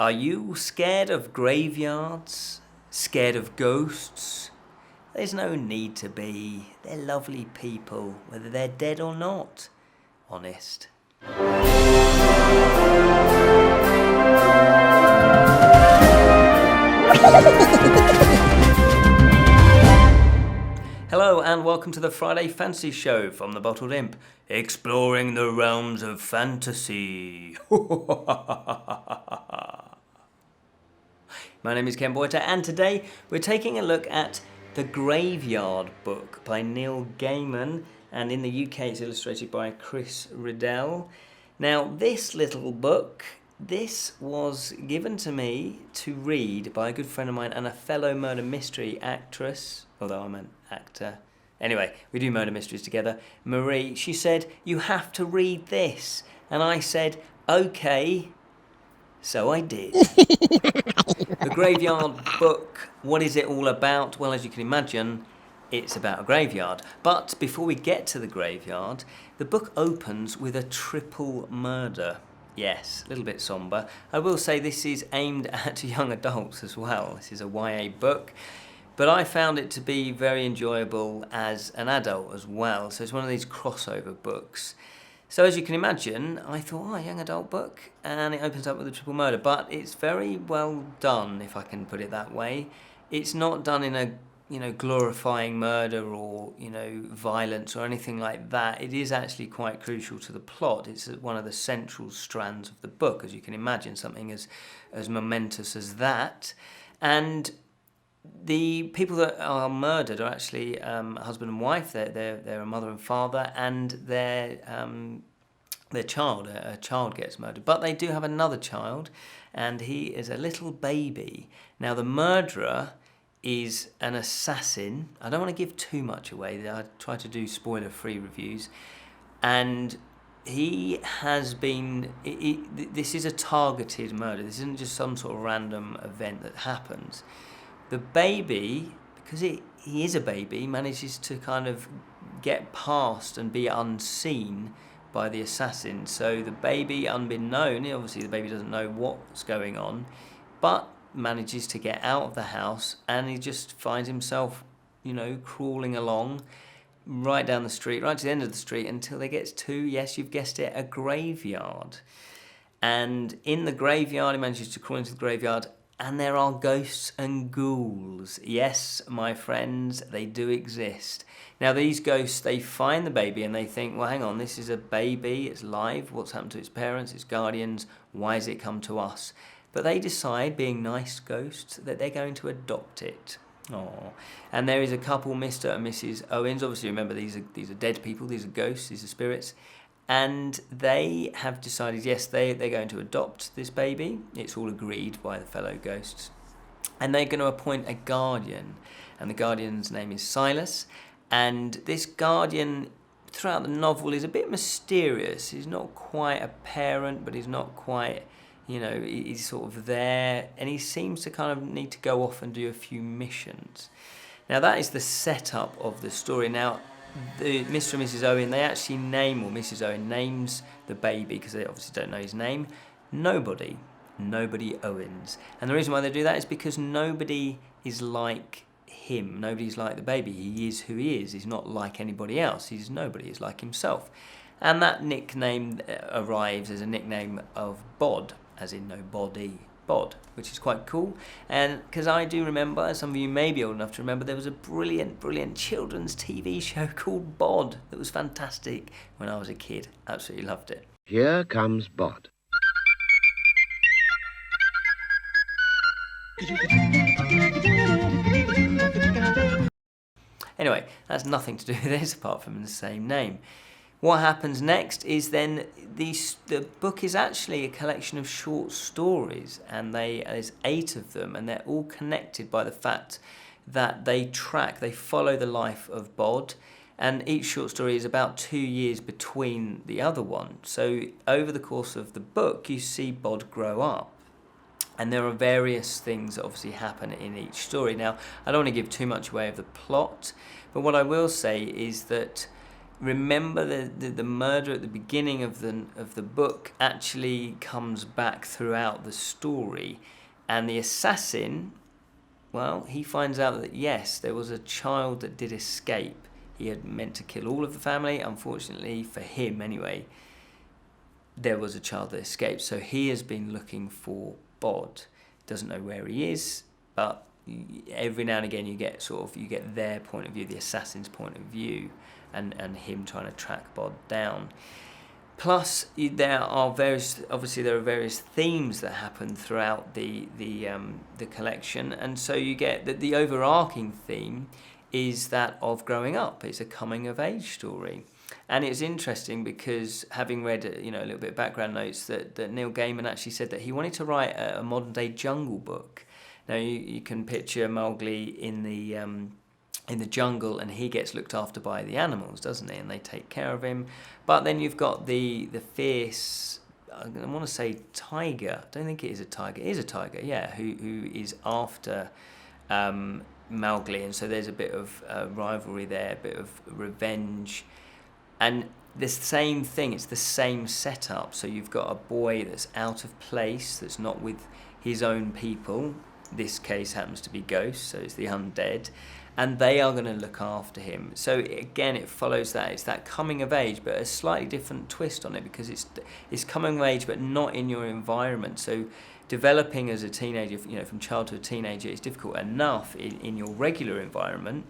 Are you scared of graveyards? Scared of ghosts? There's no need to be. They're lovely people, whether they're dead or not. Honest. Hello and welcome to the Friday Fantasy Show from the Bottled Imp, exploring the realms of fantasy. My name is Ken Boyter, and today we're taking a look at The Graveyard Book by Neil Gaiman, and in the UK it's illustrated by Chris Riddell. Now, this little book, this was given to me to read by a good friend of mine and a fellow murder mystery actress, although I'm an actor. Anyway, we do murder mysteries together. Marie, she said, "You have to read this." And I said, "Okay." So I did. The Graveyard Book, what is it all about? Well, as you can imagine, it's about a graveyard. But before we get to the graveyard, the book opens with a triple murder. Yes, a little bit sombre. I will say this is aimed at young adults as well. This is a YA book. But I found it to be very enjoyable as an adult as well. So it's one of these crossover books. So as you can imagine, I thought, a young adult book, and it opens up with a triple murder. But it's very well done, if I can put it that way. It's not done in a, glorifying murder or, violence or anything like that. It is actually quite crucial to the plot. It's one of the central strands of the book, as you can imagine, something as momentous as that. And the people that are murdered are actually a husband and wife. They're a mother and father, and their child. A child gets murdered, but they do have another child, and he is a little baby. Now, the murderer is an assassin. I don't want to give too much away. I try to do spoiler-free reviews, and he has been. This is a targeted murder. This isn't just some sort of random event that happens. The baby, because he is a baby, manages to kind of get past and be unseen by the assassin. So the baby, unbeknown, obviously the baby doesn't know what's going on, but manages to get out of the house, and he just finds himself, crawling along right down the street, right to the end of the street, until he gets to, yes, you've guessed it, a graveyard. And in the graveyard, he manages to crawl into the graveyard, and there are ghosts and ghouls. Yes, my friends, they do exist. Now, these ghosts, they find the baby and they think, well, hang on, this is a baby, it's live, what's happened to its parents, its guardians, why has it come to us? But they decide, being nice ghosts, that they're going to adopt it. Oh, and there is a couple, Mr. and Mrs. Owens. Obviously, remember, these are dead people, these are ghosts, these are spirits. And they have decided, yes, they're going to adopt this baby. It's all agreed by the fellow ghosts. And they're going to appoint a guardian. And the guardian's name is Silas. And this guardian, throughout the novel, is a bit mysterious. He's not quite a parent, but he's not quite, he's sort of there. And he seems to kind of need to go off and do a few missions. Now, that is the setup of the story. Now, the Mr. and Mrs. Owen, they actually Mrs. Owen names the baby, because they obviously don't know his name, Nobody Owens. And the reason why they do that is because nobody is like him. Nobody's like the baby. He is who he is. He's not like anybody else. He's nobody. He's like himself. And that nickname arrives as a nickname of Bod, as in nobody. Bod, which is quite cool. And because I do remember, as some of you may be old enough to remember, there was a brilliant children's TV show called Bod that was fantastic when I was a kid. Absolutely loved it. Here comes Bod. Anyway, that's nothing to do with this apart from the same name. What happens next is then the book is actually a collection of short stories, and there's 8 of them, and they're all connected by the fact that they follow the life of Bod, and each short story is about 2 years between the other one. So over the course of the book, you see Bod grow up. And there are various things that obviously happen in each story. Now, I don't want to give too much away of the plot, but what I will say is that remember the murder at the beginning of the book actually comes back throughout the story, and the assassin, well, he finds out that yes, there was a child that did escape. He had meant to kill all of the family. Unfortunately for him anyway, there was a child that escaped. So he has been looking for Bod. Doesn't know where he is, but every now and again you get their point of view, the assassin's point of view, and him trying to track Bod down. Plus, there are various themes that happen throughout the collection, and so you get that the overarching theme is that of growing up. It's a coming of age story, and it's interesting because, having read a little bit of background notes, that Neil Gaiman actually said that he wanted to write a modern day jungle book. Now you can picture Mowgli in the jungle, and he gets looked after by the animals, doesn't he? And they take care of him. But then you've got the fierce, I want to say tiger. I don't think it is a tiger. It is a tiger, yeah, who is after Mowgli. And so there's a bit of rivalry there, a bit of revenge. And the same thing, it's the same setup. So you've got a boy that's out of place, that's not with his own people. This case happens to be ghosts, so it's the undead. And they are going to look after him. So again, it follows that. It's that coming of age, but a slightly different twist on it, because it's coming of age, but not in your environment. So developing as a teenager, from child to a teenager, is difficult enough in your regular environment.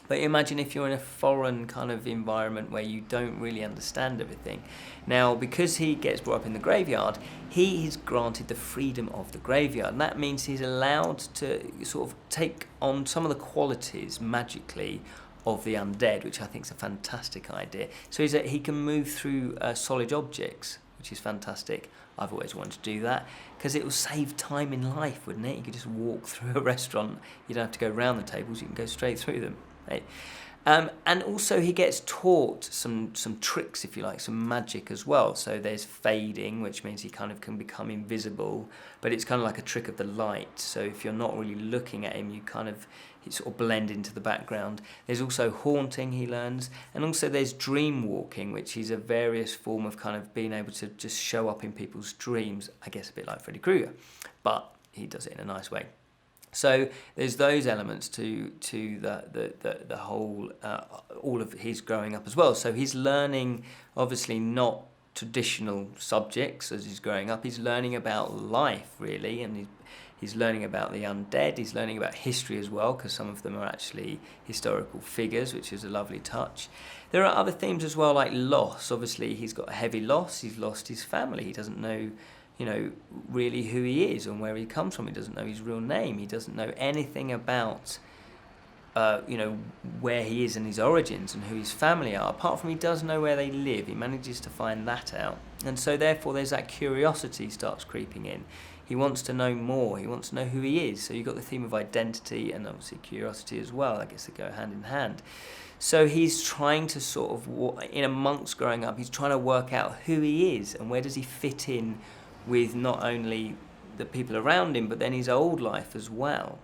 But imagine if you're in a foreign kind of environment where you don't really understand everything. Now, because he gets brought up in the graveyard, he is granted the freedom of the graveyard. And that means he's allowed to sort of take on some of the qualities magically of the undead, which I think is a fantastic idea. So he can move through solid objects, which is fantastic. I've always wanted to do that, because it will save time in life, wouldn't it? You could just walk through a restaurant. You don't have to go around the tables. You can go straight through them. Right? And also he gets taught some tricks, if you like, some magic as well. So there's fading, which means he kind of can become invisible, but it's kind of like a trick of the light. So if you're not really looking at him, you sort of blend into the background. There's also haunting he learns, and also there's dream walking, which is a various form of kind of being able to just show up in people's dreams. I guess a bit like Freddy Krueger, but he does it in a nice way. So there's those elements to the whole all of his growing up as well. So he's learning, obviously not traditional subjects as he's growing up. He's learning about life, really, and he's learning about the undead. He's learning about history as well, because some of them are actually historical figures, which is a lovely touch. There are other themes as well, like loss. Obviously, he's got a heavy loss. He's lost his family. He doesn't know really who he is and where he comes from. He doesn't know his real name. He doesn't know anything about, where he is and his origins and who his family are. Apart from he does know where they live. He manages to find that out. And so therefore there's that curiosity starts creeping in. He wants to know more. He wants to know who he is. So you've got the theme of identity and obviously curiosity as well. I guess they go hand in hand. So he's trying to sort of, in amongst growing up, he's trying to work out who he is and where does he fit in with not only the people around him, but then his old life as well.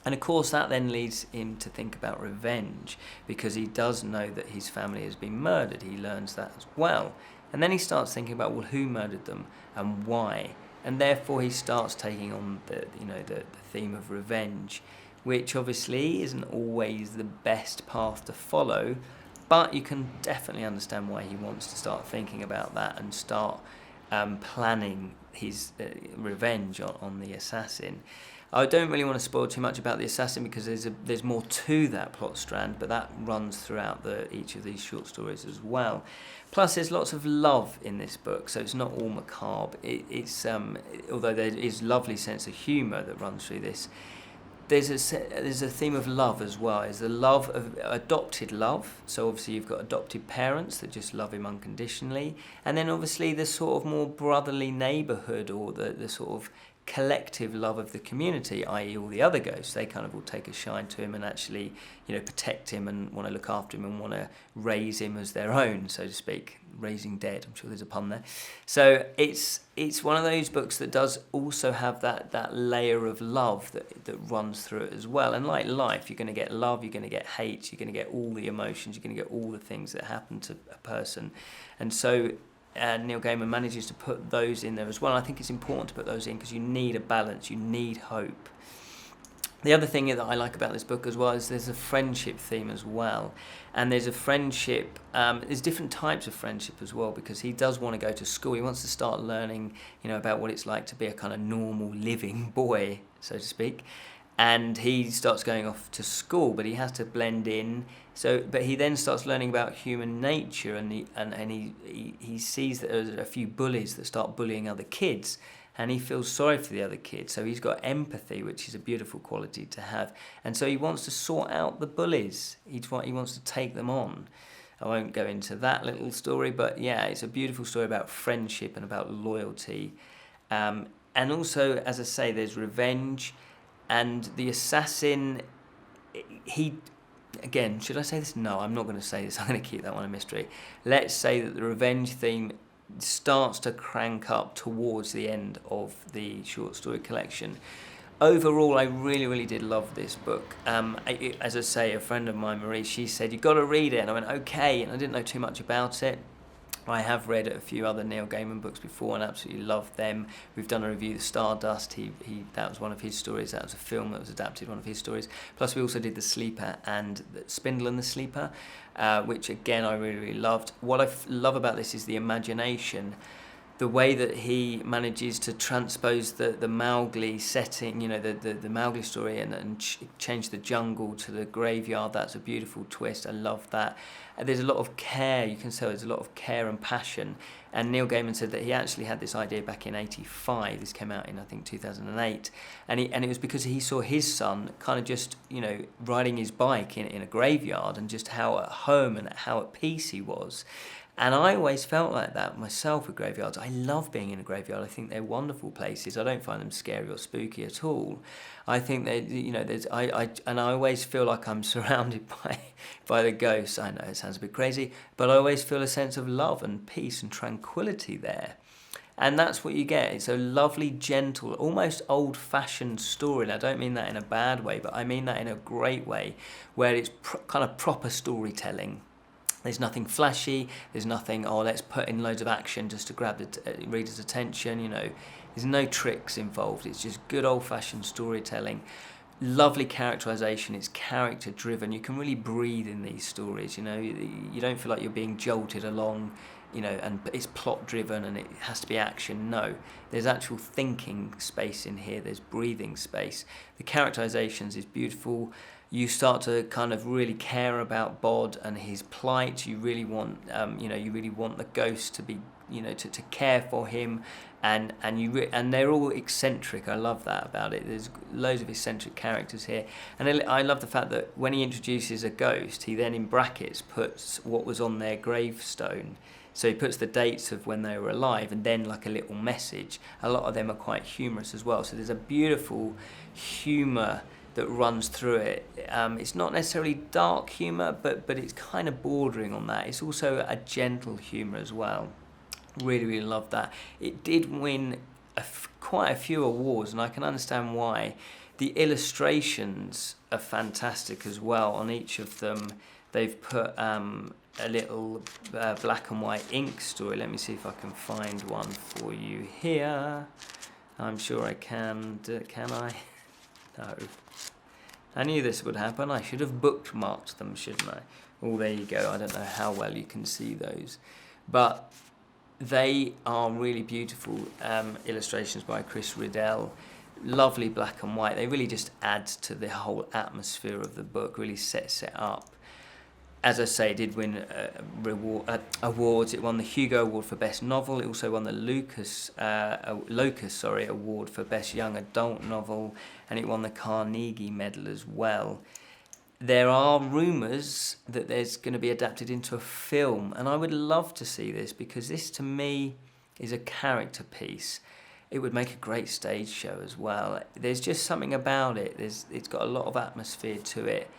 And of course that then leads him to think about revenge, because he does know that his family has been murdered. He learns that as well. And then he starts thinking about, well, who murdered them and why? And therefore he starts taking on the theme of revenge, which obviously isn't always the best path to follow, but you can definitely understand why he wants to start thinking about that and start planning his revenge on the assassin. I don't really want to spoil too much about the assassin, because there's more to that plot strand, but that runs throughout each of these short stories as well. Plus, there's lots of love in this book, so it's not all macabre. It's although there is lovely sense of humour that runs through this. There's a theme of love as well. It's the love of adopted love. So obviously you've got adopted parents that just love him unconditionally. And then obviously the sort of more brotherly neighbourhood, or the sort of collective love of the community, i.e. all the other ghosts. They kind of all take a shine to him and actually, protect him and want to look after him and want to raise him as their own, so to speak. Raising dead, I'm sure there's a pun there. So it's one of those books that does also have that layer of love that runs through it as well. And like life, you're going to get love, you're going to get hate, you're going to get all the emotions, you're going to get all the things that happen to a person. And so Neil Gaiman manages to put those in there as well. I think it's important to put those in because you need a balance, you need hope. The other thing that I like about this book as well is there's a friendship theme as well. And there's a friendship, there's different types of friendship as well, because he does want to go to school. He wants to start learning, about what it's like to be a kind of normal living boy, so to speak. And he starts going off to school, but he has to blend in. But he then starts learning about human nature, and he sees that there's a few bullies that start bullying other kids. And he feels sorry for the other kids. So he's got empathy, which is a beautiful quality to have. And so he wants to sort out the bullies. He wants to take them on. I won't go into that little story, but yeah, it's a beautiful story about friendship and about loyalty. And also, as I say, there's revenge. And the assassin, again, should I say this? No, I'm not going to say this. I'm going to keep that one a mystery. Let's say that the revenge theme starts to crank up towards the end of the short story collection. Overall, I really, really did love this book. As I say, a friend of mine, Marie, she said, "You've got to read it." And I went, okay. And I didn't know too much about it. I have read a few other Neil Gaiman books before and absolutely loved them. We've done a review of The Stardust. That was one of his stories. That was a film that was adapted, one of his stories. Plus, we also did The Sleeper and Spindle and the Sleeper, which, again, I really, really loved. What I love about this is the imagination, the way that he manages to transpose the Mowgli setting, the Mowgli story and change the jungle to the graveyard. That's a beautiful twist. I love that. And there's a lot of care. You can tell there's a lot of care and passion. And Neil Gaiman said that he actually had this idea back in '85. This came out in, I think, 2008. And it was because he saw his son kind of just, riding his bike in a graveyard and just how at home and how at peace he was. And I always felt like that myself with graveyards. I love being in a graveyard. I think they're wonderful places. I don't find them scary or spooky at all. I think they, I always feel like I'm surrounded by the ghosts. I know it sounds a bit crazy, but I always feel a sense of love and peace and tranquility there. And that's what you get. It's a lovely, gentle, almost old-fashioned story. And I don't mean that in a bad way, but I mean that in a great way, where it's kind of proper storytelling. There's nothing flashy, there's nothing, let's put in loads of action just to grab the reader's attention, There's no tricks involved, it's just good old-fashioned storytelling. Lovely characterization, it's character-driven. You can really breathe in these stories, You don't feel like you're being jolted along, and it's plot-driven and it has to be action. No, there's actual thinking space in here, there's breathing space. The characterizations is beautiful. You start to kind of really care about Bod and his plight. You really want, you really want the ghost to be, to care for him, and they're all eccentric. I love that about it. There's loads of eccentric characters here, and I love the fact that when he introduces a ghost, he then in brackets puts what was on their gravestone. So he puts the dates of when they were alive, and then like a little message. A lot of them are quite humorous as well. So there's a beautiful humour that runs through it. It's not necessarily dark humour, but it's kind of bordering on that. It's also a gentle humour as well. Really, really love that. It did win quite a few awards, and I can understand why. The illustrations are fantastic as well. On each of them, they've put a little black and white ink story. Let me see if I can find one for you here. I'm sure I can. Can I? No. I knew this would happen. I should have bookmarked them, shouldn't I? Oh, there you go. I don't know how well you can see those. But they are really beautiful illustrations by Chris Riddell. Lovely black and white. They really just add to the whole atmosphere of the book, really sets it up. As I say, it did win awards. It won the Hugo Award for Best Novel. It also won the Locus Award for Best Young Adult Novel, and it won the Carnegie Medal as well. There are rumours that there's going to be adapted into a film, and I would love to see this because this, to me, is a character piece. it would make a great stage show as well. There's just something about it. It's got a lot of atmosphere to it.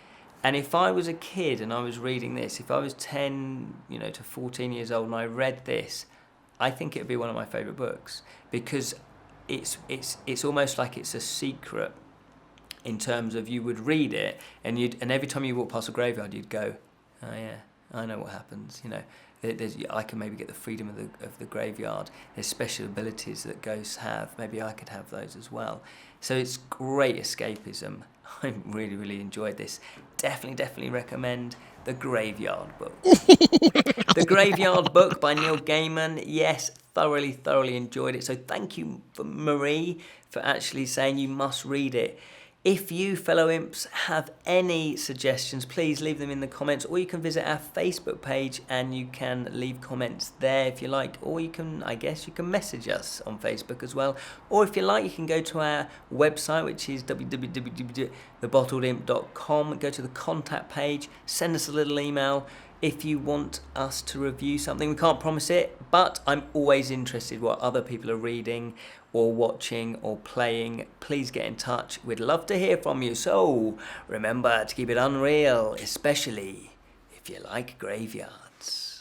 And if I was a kid and I was reading this, if I was 10, to 14 years old and I read this, I think it would be one of my favourite books, because it's almost like it's a secret, in terms of you would read it and every time you walk past a graveyard you'd go, oh yeah, I know what happens. I can maybe get the freedom of the graveyard. There's special abilities that ghosts have. Maybe I could have those as well. So it's great escapism. I really, really enjoyed this. Definitely recommend The Graveyard Book. The Graveyard Book by Neil Gaiman. Yes, thoroughly enjoyed it. So thank you for Marie for actually saying you must read it. If you, fellow imps, have any suggestions, please leave them in the comments, or you can visit our Facebook page and you can leave comments there if you like, or you can message us on Facebook as well, or if you like, you can go to our website, which is www.thebottledimp.com, go to the contact page, send us a little email if you want us to review something. We can't promise it, but I'm always interested what other people are reading or watching or playing. Please get in touch. We'd love to hear from you. So remember to keep it unreal, especially if you like graveyards.